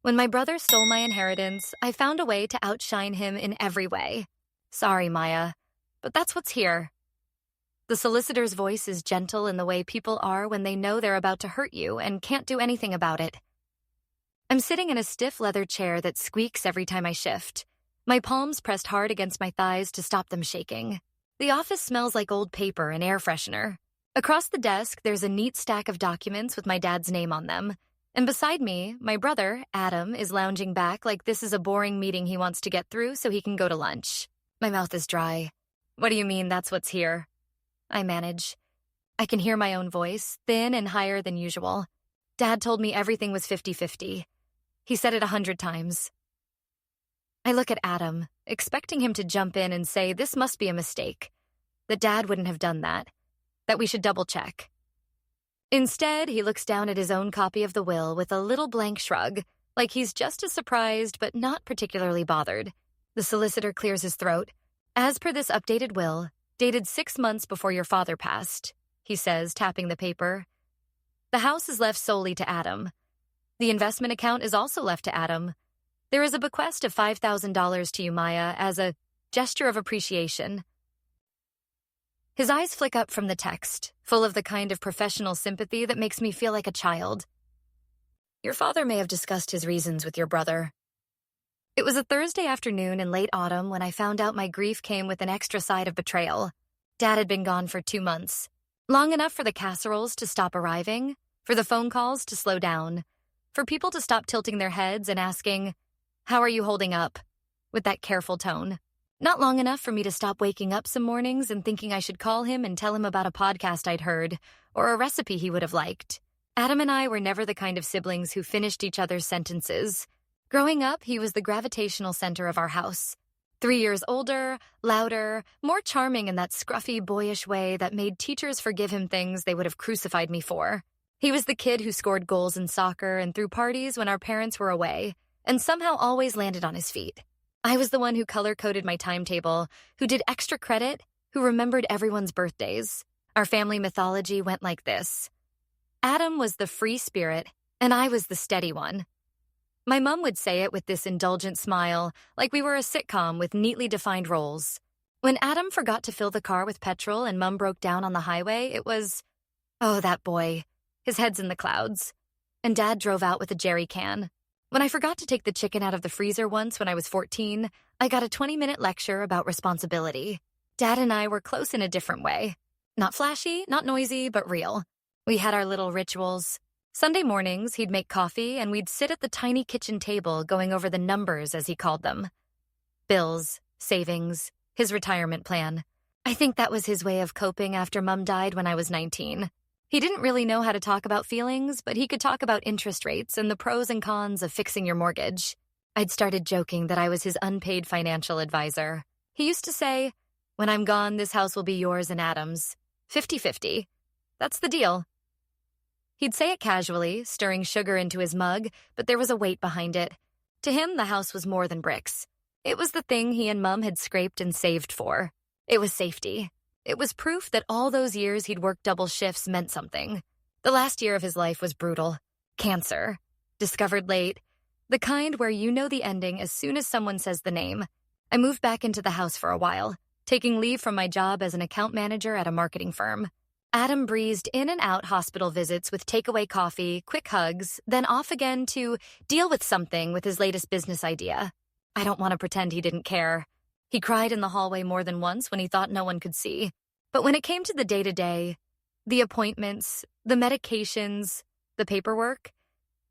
When my brother stole my inheritance, I found a way to outshine him in every way. Sorry, Maya, but that's what's here. The solicitor's voice is gentle in the way people are when they know they're about to hurt you and can't do anything about it. I'm sitting in a stiff leather chair that squeaks every time I shift, my palms pressed hard against my thighs to stop them shaking. The office smells like old paper and air freshener. Across the desk, there's a neat stack of documents with my dad's name on them. And beside me, my brother, Adam, is lounging back like this is a boring meeting he wants to get through so he can go to lunch. My mouth is dry. What do you mean that's what's here? I manage. I can hear my own voice, thin and higher than usual. Dad told me everything was 50-50. He said it 100 times. I look at Adam, expecting him to jump in and say this must be a mistake, that Dad wouldn't have done that we should double-check. Instead, he looks down at his own copy of the will with a little blank shrug, like he's just as surprised but not particularly bothered. The solicitor clears his throat. As per this updated will, dated 6 months before your father passed, he says, tapping the paper. The house is left solely to Adam. The investment account is also left to Adam. There is a bequest of $5,000 to you, Maya, as a gesture of appreciation. His eyes flick up from the text, full of the kind of professional sympathy that makes me feel like a child. Your father may have discussed his reasons with your brother. It was a Thursday afternoon in late autumn when I found out my grief came with an extra side of betrayal. Dad had been gone for 2 months. Long enough for the casseroles to stop arriving, for the phone calls to slow down, for people to stop tilting their heads and asking, "How are you holding up?" with that careful tone. Not long enough for me to stop waking up some mornings and thinking I should call him and tell him about a podcast I'd heard or a recipe he would have liked. Adam and I were never the kind of siblings who finished each other's sentences. Growing up, he was the gravitational center of our house. 3 years older, louder, more charming in that scruffy, boyish way that made teachers forgive him things they would have crucified me for. He was the kid who scored goals in soccer and threw parties when our parents were away, and somehow always landed on his feet. I was the one who color-coded my timetable, who did extra credit, who remembered everyone's birthdays. Our family mythology went like this. Adam was the free spirit, and I was the steady one. My mom would say it with this indulgent smile, like we were a sitcom with neatly defined roles. When Adam forgot to fill the car with petrol and Mom broke down on the highway, it was, oh, that boy. His head's in the clouds. And Dad drove out with a jerry can. When I forgot to take the chicken out of the freezer once when I was 14, I got a 20-minute lecture about responsibility. Dad and I were close in a different way. Not flashy, not noisy, but real. We had our little rituals. Sunday mornings, he'd make coffee, and we'd sit at the tiny kitchen table going over the numbers, as he called them. Bills, savings, his retirement plan. I think that was his way of coping after Mom died when I was 19. He didn't really know how to talk about feelings, but he could talk about interest rates and the pros and cons of fixing your mortgage. I'd started joking that I was his unpaid financial advisor. He used to say, "When I'm gone, this house will be yours and Adam's. 50-50. That's the deal." He'd say it casually, stirring sugar into his mug, but there was a weight behind it. To him, the house was more than bricks. It was the thing he and Mom had scraped and saved for. It was safety. It was proof that all those years he'd worked double shifts meant something. The last year of his life was brutal. Cancer. Discovered late. The kind where you know the ending as soon as someone says the name. I moved back into the house for a while, taking leave from my job as an account manager at a marketing firm. Adam breezed in and out hospital visits with takeaway coffee, quick hugs, then off again to deal with something with his latest business idea. I don't want to pretend he didn't care. He cried in the hallway more than once when he thought no one could see. But when it came to the day-to-day, the appointments, the medications, the paperwork,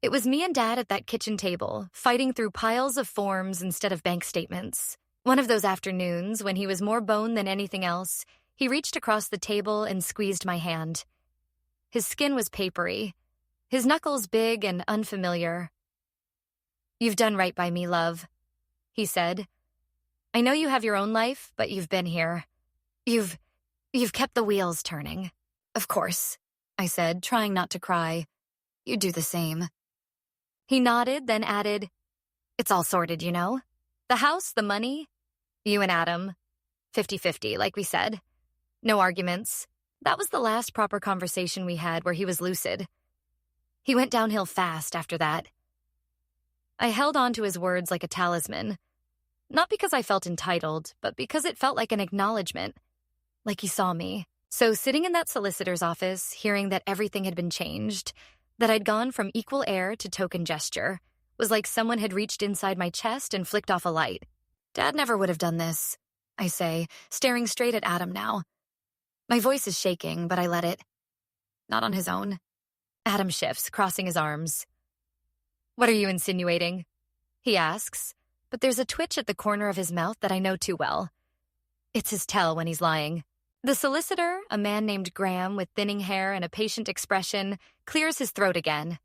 it was me and Dad at that kitchen table, fighting through piles of forms instead of bank statements. One of those afternoons, when he was more bone than anything else, he reached across the table and squeezed my hand. His skin was papery, his knuckles big and unfamiliar. "You've done right by me, love," he said. "I know you have your own life, but you've been here. You've kept the wheels turning." "Of course," I said, trying not to cry. "You do the same." He nodded, then added, "It's all sorted, you know. The house, the money, you and Adam. 50-50, like we said. No arguments. That was the last proper conversation we had where he was lucid. He went downhill fast after that. I held on to his words like a talisman. Not because I felt entitled, but because it felt like an acknowledgement. Like he saw me. So sitting in that solicitor's office, hearing that everything had been changed, that I'd gone from equal air to token gesture, was like someone had reached inside my chest and flicked off a light. Dad never would have done this, I say, staring straight at Adam now. My voice is shaking, but I let it. Not on his own. Adam shifts, crossing his arms. What are you insinuating? He asks, but there's a twitch at the corner of his mouth that I know too well. It's his tell when he's lying. The solicitor, a man named Graham with thinning hair and a patient expression, clears his throat again.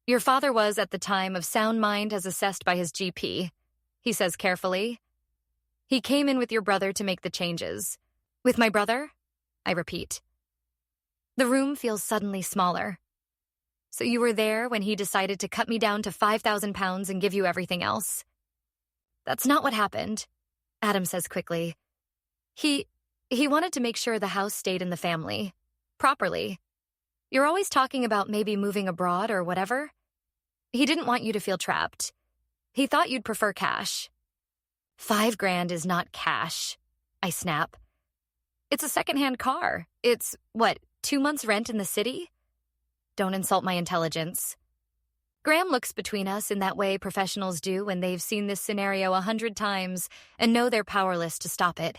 Your father was, at the time, of sound mind as assessed by his GP, he says carefully. He came in with your brother to make the changes. With my brother? I repeat. The room feels suddenly smaller. So you were there when he decided to cut me down to 5,000 pounds and give you everything else? That's not what happened, Adam says quickly. He wanted to make sure the house stayed in the family. Properly. You're always talking about maybe moving abroad or whatever. He didn't want you to feel trapped. He thought you'd prefer cash. $5,000 is not cash, I snap. It's a secondhand car. It's, 2 months' rent in the city? Don't insult my intelligence. Graham looks between us in that way professionals do when they've seen this scenario 100 times and know they're powerless to stop it.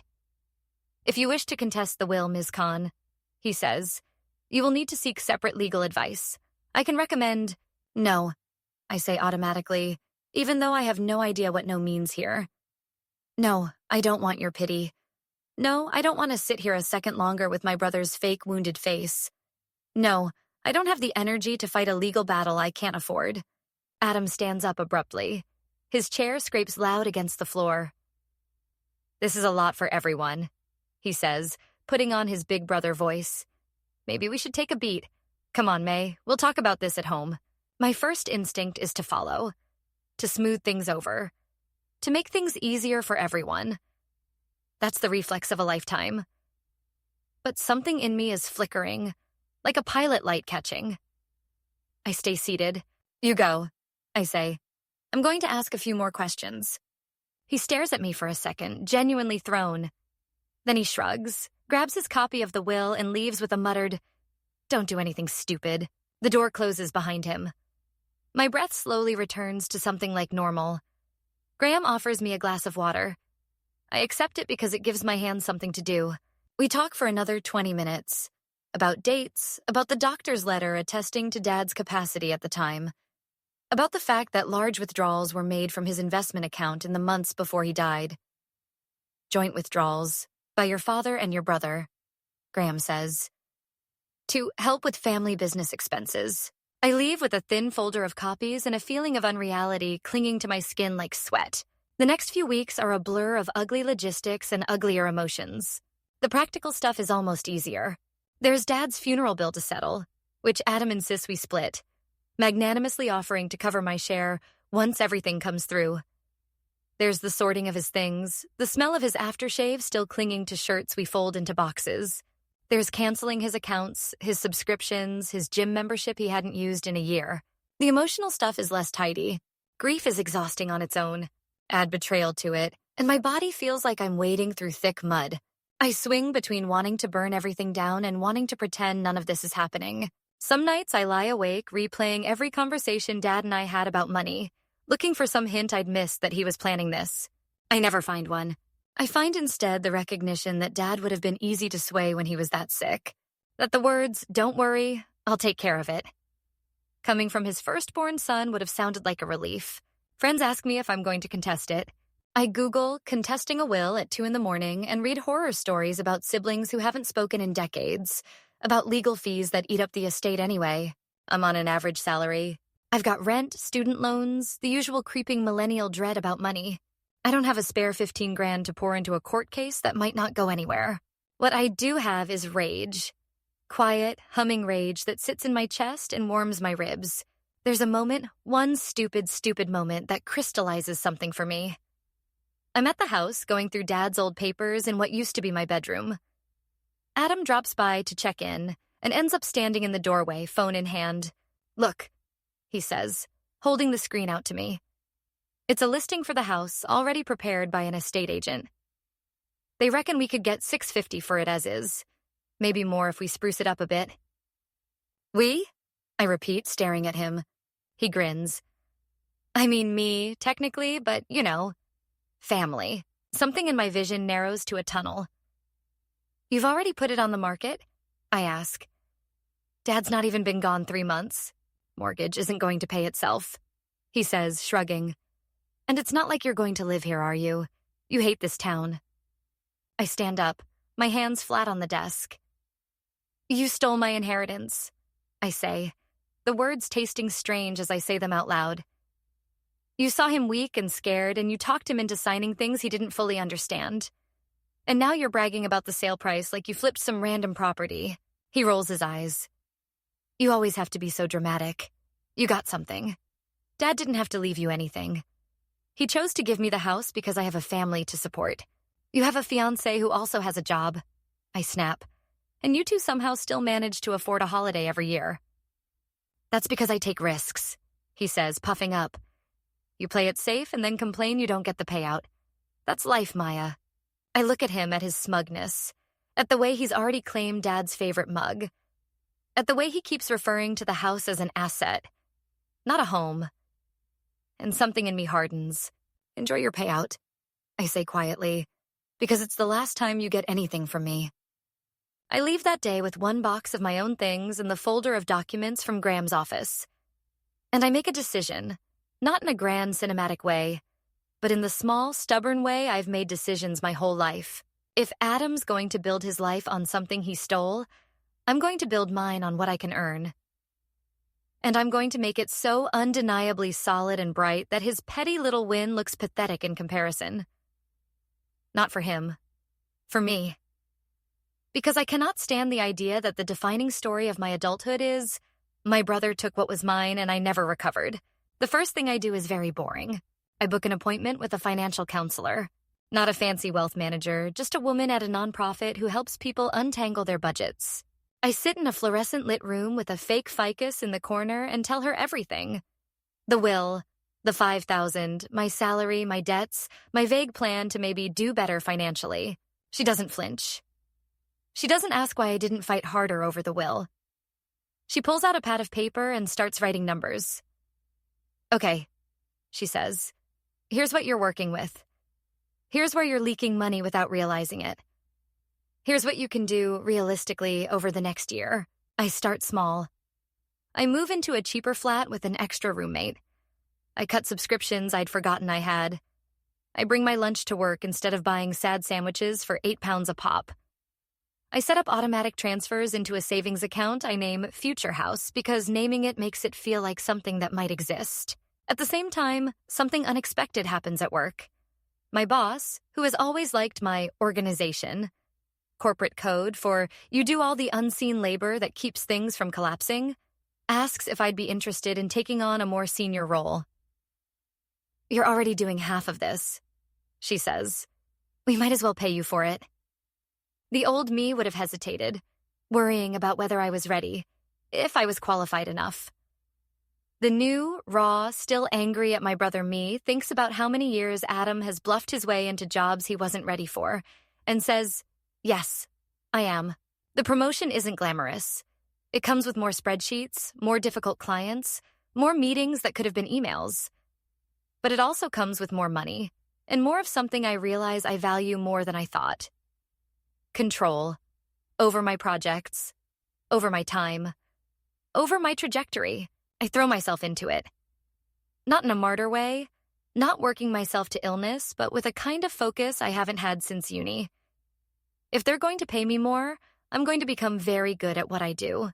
If you wish to contest the will, Ms. Khan, he says, you will need to seek separate legal advice. I can recommend... No, I say automatically, even though I have no idea what no means here. No, I don't want your pity. No, I don't want to sit here a second longer with my brother's fake wounded face. No, I don't have the energy to fight a legal battle I can't afford. Adam stands up abruptly. His chair scrapes loud against the floor. This is a lot for everyone, he says, putting on his big brother voice. Maybe we should take a beat. Come on, May, we'll talk about this at home. My first instinct is to follow, to smooth things over, to make things easier for everyone. That's the reflex of a lifetime. But something in me is flickering, like a pilot light catching. I stay seated. You go, I say. I'm going to ask a few more questions. He stares at me for a second, genuinely thrown. Then he shrugs, grabs his copy of the will, and leaves with a muttered, "Don't do anything stupid." The door closes behind him. My breath slowly returns to something like normal. Graham offers me a glass of water. I accept it because it gives my hands something to do. We talk for another 20 minutes. About dates, about the doctor's letter attesting to Dad's capacity at the time. About the fact that large withdrawals were made from his investment account in the months before he died. Joint withdrawals, by your father and your brother, Graham says. To help with family business expenses. I leave with a thin folder of copies and a feeling of unreality clinging to my skin like sweat. The next few weeks are a blur of ugly logistics and uglier emotions. The practical stuff is almost easier. There's Dad's funeral bill to settle, which Adam insists we split, magnanimously offering to cover my share once everything comes through. There's the sorting of his things, the smell of his aftershave still clinging to shirts we fold into boxes. There's canceling his accounts, his subscriptions, his gym membership he hadn't used in a year. The emotional stuff is less tidy. Grief is exhausting on its own. Add betrayal to it, and my body feels like I'm wading through thick mud. I swing between wanting to burn everything down and wanting to pretend none of this is happening. Some nights I lie awake replaying every conversation Dad and I had about money, looking for some hint I'd missed that he was planning this. I never find one. I find instead the recognition that Dad would have been easy to sway when he was that sick. That the words, "Don't worry, I'll take care of it," coming from his firstborn son would have sounded like a relief. Friends ask me if I'm going to contest it. I Google contesting a will at 2 a.m. and read horror stories about siblings who haven't spoken in decades, about legal fees that eat up the estate anyway. I'm on an average salary. I've got rent, student loans, the usual creeping millennial dread about money. I don't have a spare $15,000 to pour into a court case that might not go anywhere. What I do have is rage. Quiet, humming rage that sits in my chest and warms my ribs. There's a moment, one stupid moment that crystallizes something for me. I'm at the house going through Dad's old papers in what used to be my bedroom. Adam drops by to check in and ends up standing in the doorway, phone in hand. "Look," he says. holding the screen out to me. It's a listing for the house already prepared by an estate agent. They reckon we could get $650 for it as is. Maybe more if we spruce it up a bit. We? I repeat, staring at him. He grins. I mean me, technically, but, family. Something in my vision narrows to a tunnel. You've already put it on the market? I ask. Dad's not even been gone 3 months. Mortgage isn't going to pay itself, he says, shrugging. And it's not like you're going to live here, are you? You hate this town. I stand up, my hands flat on the desk. You stole my inheritance, I say, the words tasting strange as I say them out loud. You saw him weak and scared, and you talked him into signing things he didn't fully understand. And now you're bragging about the sale price like you flipped some random property. He rolls his eyes. You always have to be so dramatic. You got something. Dad didn't have to leave you anything. He chose to give me the house because I have a family to support. You have a fiancé who also has a job. I snap. And you two somehow still manage to afford a holiday every year. That's because I take risks, he says, puffing up. You play it safe and then complain you don't get the payout. That's life, Maya. I look at him, at his smugness, at the way he's already claimed Dad's favorite mug, at the way he keeps referring to the house as an asset, not a home. And something in me hardens. Enjoy your payout, I say quietly, because it's the last time you get anything from me. I leave that day with 1 box of my own things and the folder of documents from Graham's office. And I make a decision, not in a grand cinematic way, but in the small, stubborn way I've made decisions my whole life. If Adam's going to build his life on something he stole, I'm going to build mine on what I can earn. And I'm going to make it so undeniably solid and bright that his petty little win looks pathetic in comparison. Not for him. For me. Because I cannot stand the idea that the defining story of my adulthood is, my brother took what was mine and I never recovered. The first thing I do is very boring. I book an appointment with a financial counselor. Not a fancy wealth manager, just a woman at a nonprofit who helps people untangle their budgets. I sit in a fluorescent-lit room with a fake ficus in the corner and tell her everything. The will, the $5,000, my salary, my debts, my vague plan to maybe do better financially. She doesn't flinch. She doesn't ask why I didn't fight harder over the will. She pulls out a pad of paper and starts writing numbers. Okay, she says. Here's what you're working with. Here's where you're leaking money without realizing it. Here's what you can do, realistically, over the next year. I start small. I move into a cheaper flat with an extra roommate. I cut subscriptions I'd forgotten I had. I bring my lunch to work instead of buying sad sandwiches for £8 a pop. I set up automatic transfers into a savings account I name Future House because naming it makes it feel like something that might exist. At the same time, something unexpected happens at work. My boss, who has always liked my organization, corporate code for you do all the unseen labor that keeps things from collapsing, asks if I'd be interested in taking on a more senior role. You're already doing half of this, she says. We might as well pay you for it. The old me would have hesitated, worrying about whether I was ready, if I was qualified enough. The new, raw, still angry at my brother me thinks about how many years Adam has bluffed his way into jobs he wasn't ready for, and says, yes, I am. The promotion isn't glamorous. It comes with more spreadsheets, more difficult clients, more meetings that could have been emails. But it also comes with more money, and more of something I realize I value more than I thought. Control. Over my projects. Over my time. Over my trajectory. I throw myself into it. Not in a martyr way, not working myself to illness, but with a kind of focus I haven't had since uni. If they're going to pay me more, I'm going to become very good at what I do.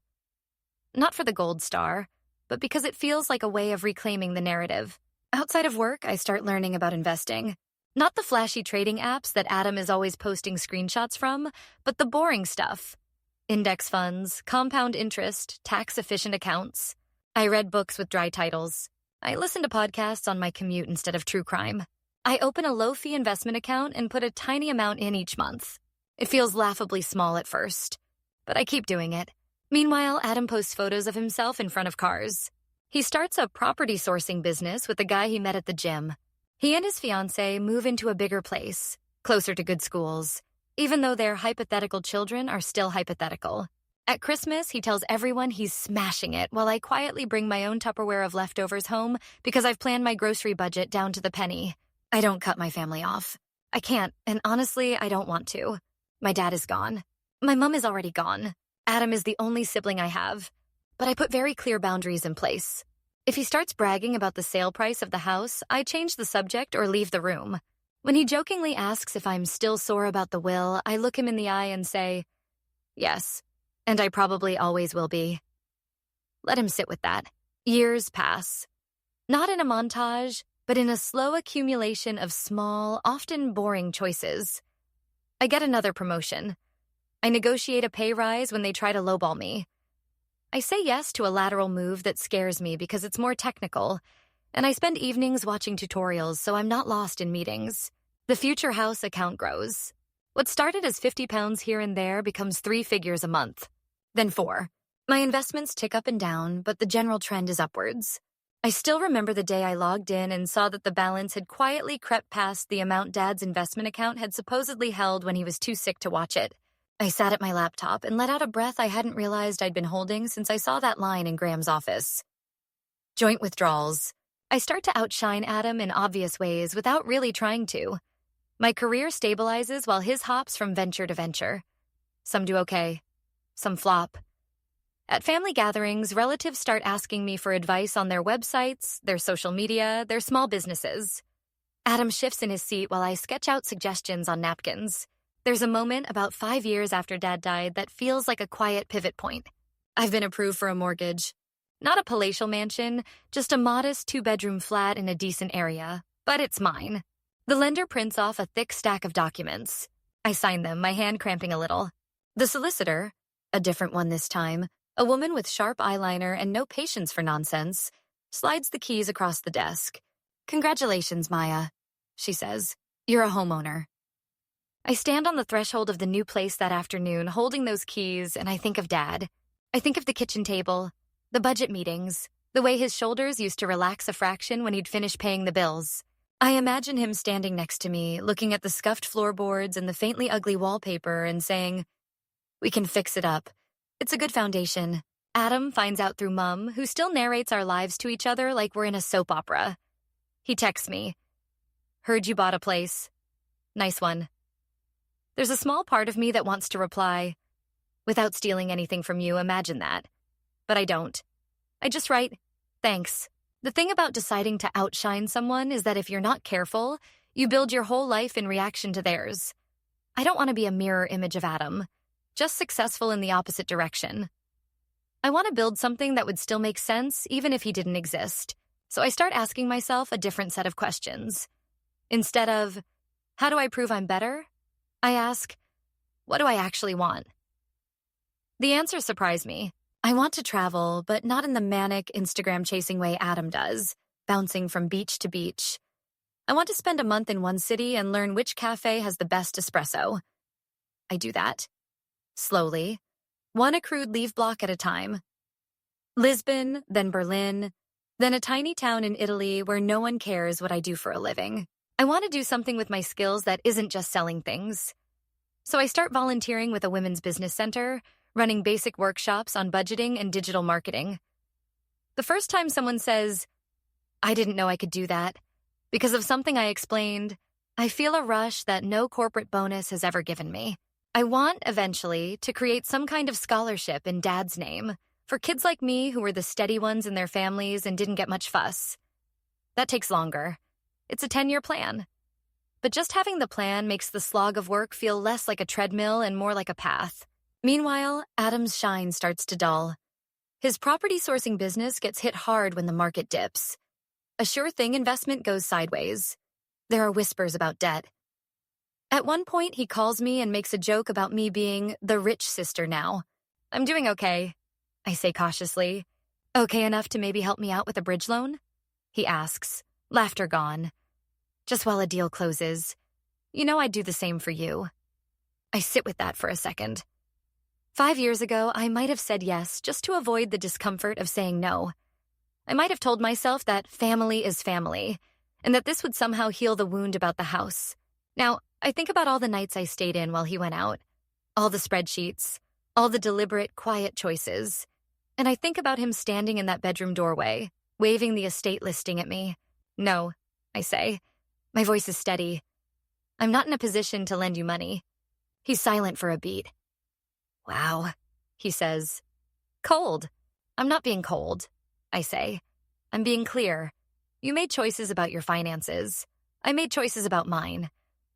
Not for the gold star, but because it feels like a way of reclaiming the narrative. Outside of work, I start learning about investing. Not the flashy trading apps that Adam is always posting screenshots from, but the boring stuff. Index funds, compound interest, tax-efficient accounts. I read books with dry titles. I listen to podcasts on my commute instead of true crime. I open a low-fee investment account and put a tiny amount in each month. It feels laughably small at first, but I keep doing it. Meanwhile, Adam posts photos of himself in front of cars. He starts a property sourcing business with a guy he met at the gym. He and his fiancée move into a bigger place, closer to good schools, even though their hypothetical children are still hypothetical. At Christmas, he tells everyone he's smashing it while I quietly bring my own Tupperware of leftovers home because I've planned my grocery budget down to the penny. I don't cut my family off. I can't, and honestly, I don't want to. My dad is gone. My mom is already gone. Adam is the only sibling I have. But I put very clear boundaries in place. If he starts bragging about the sale price of the house, I change the subject or leave the room. When he jokingly asks if I'm still sore about the will, I look him in the eye and say, yes, and I probably always will be. Let him sit with that. Years pass. Not in a montage, but in a slow accumulation of small, often boring choices. I get another promotion. I negotiate a pay rise when they try to lowball me. I say yes to a lateral move that scares me because it's more technical, and I spend evenings watching tutorials so I'm not lost in meetings. The future house account grows. What started as 50 pounds here and there becomes 3 figures a month, then 4. My investments tick up and down, but the general trend is upwards. I still remember the day I logged in and saw that the balance had quietly crept past the amount Dad's investment account had supposedly held when he was too sick to watch it. I sat at my laptop and let out a breath I hadn't realized I'd been holding since I saw that line in Graham's office. Joint withdrawals. I start to outshine Adam in obvious ways without really trying to. My career stabilizes while his hops from venture to venture. Some do okay. Some flop. At family gatherings, relatives start asking me for advice on their websites, their social media, their small businesses. Adam shifts in his seat while I sketch out suggestions on napkins. There's a moment about 5 years after Dad died that feels like a quiet pivot point. I've been approved for a mortgage. Not a palatial mansion, just a modest 2-bedroom flat in a decent area, but it's mine. The lender prints off a thick stack of documents. I sign them, my hand cramping a little. The solicitor, a different one this time, a woman with sharp eyeliner and no patience for nonsense, slides the keys across the desk. "Congratulations, Maya," she says. "You're a homeowner." I stand on the threshold of the new place that afternoon, holding those keys, and I think of Dad. I think of the kitchen table, the budget meetings, the way his shoulders used to relax a fraction when he'd finish paying the bills. I imagine him standing next to me, looking at the scuffed floorboards and the faintly ugly wallpaper and saying, "We can fix it up. It's a good foundation." Adam finds out through Mum, who still narrates our lives to each other like we're in a soap opera. He texts me, "Heard you bought a place. Nice one." There's a small part of me that wants to reply, "Without stealing anything from you, imagine that." But I don't. I just write, "Thanks." The thing about deciding to outshine someone is that if you're not careful, you build your whole life in reaction to theirs. I don't want to be a mirror image of Adam, just successful in the opposite direction. I want to build something that would still make sense even if he didn't exist. So I start asking myself a different set of questions. Instead of, how do I prove I'm better? I ask, what do I actually want? The answers surprise me. I want to travel, but not in the manic, Instagram-chasing way Adam does, bouncing from beach to beach. I want to spend a month in one city and learn which cafe has the best espresso. I do that. Slowly. One accrued leave block at a time. Lisbon, then Berlin, then a tiny town in Italy where no one cares what I do for a living. I want to do something with my skills that isn't just selling things. So I start volunteering with a women's business center, running basic workshops on budgeting and digital marketing. The first time someone says, "I didn't know I could do that," because of something I explained, I feel a rush that no corporate bonus has ever given me. I want, eventually, to create some kind of scholarship in Dad's name for kids like me who were the steady ones in their families and didn't get much fuss. That takes longer. It's a 10-year plan. But just having the plan makes the slog of work feel less like a treadmill and more like a path. Meanwhile, Adam's shine starts to dull. His property sourcing business gets hit hard when the market dips. A sure-thing investment goes sideways. There are whispers about debt. At one point, he calls me and makes a joke about me being the rich sister now. "I'm doing okay," I say cautiously. "Okay enough to maybe help me out with a bridge loan?" He asks, laughter gone. "Just while a deal closes. You know I'd do the same for you." I sit with that for a second. 5 years ago, I might have said yes just to avoid the discomfort of saying no. I might have told myself that family is family, and that this would somehow heal the wound about the house. Now, I think about all the nights I stayed in while he went out, all the spreadsheets, all the deliberate, quiet choices, and I think about him standing in that bedroom doorway, waving the estate listing at me. No, I say. My voice is steady. I'm not in a position to lend you money. He's silent for a beat. Wow, he says. Cold. I'm not being cold, I say. I'm being clear. You made choices about your finances. I made choices about mine.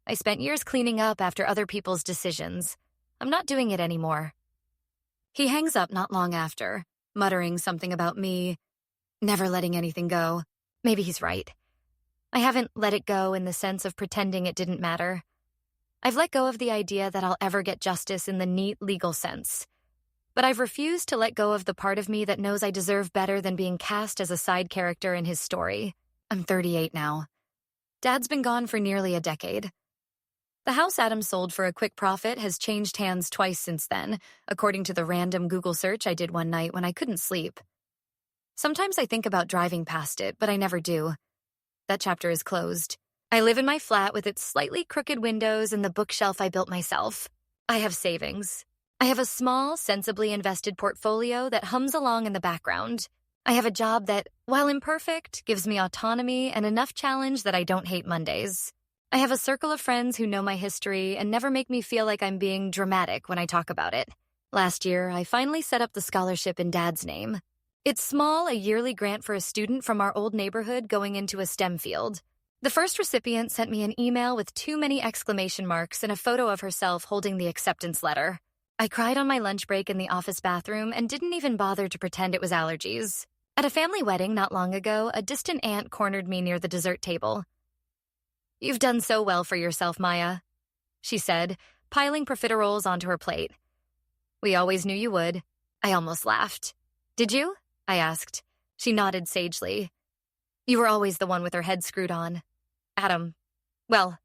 I spent years cleaning up after other people's decisions. I'm not doing it anymore. He hangs up not long after, muttering something about me never letting anything go. Maybe he's right. I haven't let it go in the sense of pretending it didn't matter. I've let go of the idea that I'll ever get justice in the neat legal sense. But I've refused to let go of the part of me that knows I deserve better than being cast as a side character in his story. I'm 38 now. Dad's been gone for nearly a decade. The house Adam sold for a quick profit has changed hands twice since then, according to the random Google search I did one night when I couldn't sleep. Sometimes I think about driving past it, but I never do. That chapter is closed. I live in my flat with its slightly crooked windows and the bookshelf I built myself. I have savings. I have a small, sensibly invested portfolio that hums along in the background. I have a job that, while imperfect, gives me autonomy and enough challenge that I don't hate Mondays. I have a circle of friends who know my history and never make me feel like I'm being dramatic when I talk about it. Last year, I finally set up the scholarship in Dad's name. It's small, a yearly grant for a student from our old neighborhood going into a STEM field. The first recipient sent me an email with too many exclamation marks and a photo of herself holding the acceptance letter. I cried on my lunch break in the office bathroom and didn't even bother to pretend it was allergies. At a family wedding not long ago, a distant aunt cornered me near the dessert table. "You've done so well for yourself, Maya," she said, piling profiteroles onto her plate. "We always knew you would." I almost laughed. "Did you?" I asked. She nodded sagely. "You were always the one with her head screwed on. Adam. Well."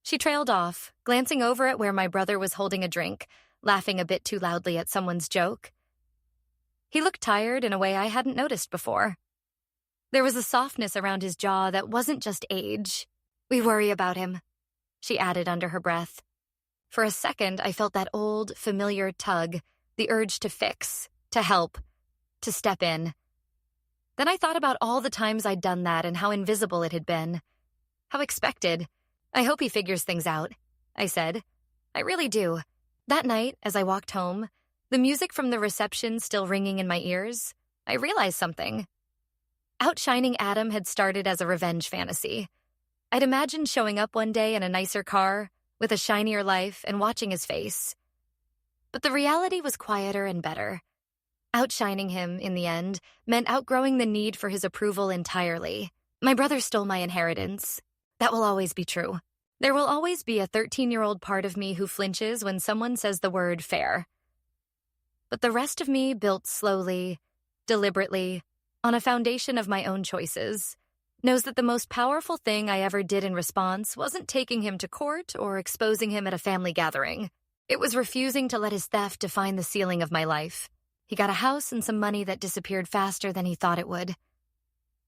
She trailed off, glancing over at where my brother was holding a drink, laughing a bit too loudly at someone's joke. He looked tired in a way I hadn't noticed before. There was a softness around his jaw that wasn't just age. "We worry about him," she added under her breath. For a second, I felt that old, familiar tug, the urge to fix, to help, to step in. Then I thought about all the times I'd done that and how invisible it had been. How expected. "I hope he figures things out," I said. "I really do." That night, as I walked home, the music from the reception still ringing in my ears, I realized something. Outshining Adam had started as a revenge fantasy. I'd imagined showing up one day in a nicer car, with a shinier life, and watching his face. But the reality was quieter and better. Outshining him, in the end, meant outgrowing the need for his approval entirely. My brother stole my inheritance. That will always be true. There will always be a 13-year-old part of me who flinches when someone says the word fair. But the rest of me built slowly, deliberately, on a foundation of my own choices, knows that the most powerful thing I ever did in response wasn't taking him to court or exposing him at a family gathering. It was refusing to let his theft define the ceiling of my life. He got a house and some money that disappeared faster than he thought it would.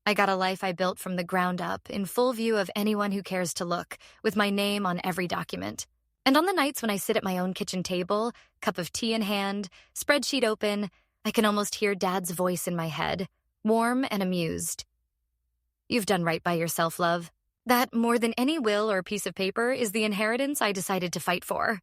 I got a life I built from the ground up, in full view of anyone who cares to look, with my name on every document. And on the nights when I sit at my own kitchen table, cup of tea in hand, spreadsheet open, I can almost hear Dad's voice in my head, warm and amused. "You've done right by yourself, love. That, more than any will or piece of paper, is the inheritance I decided to fight for."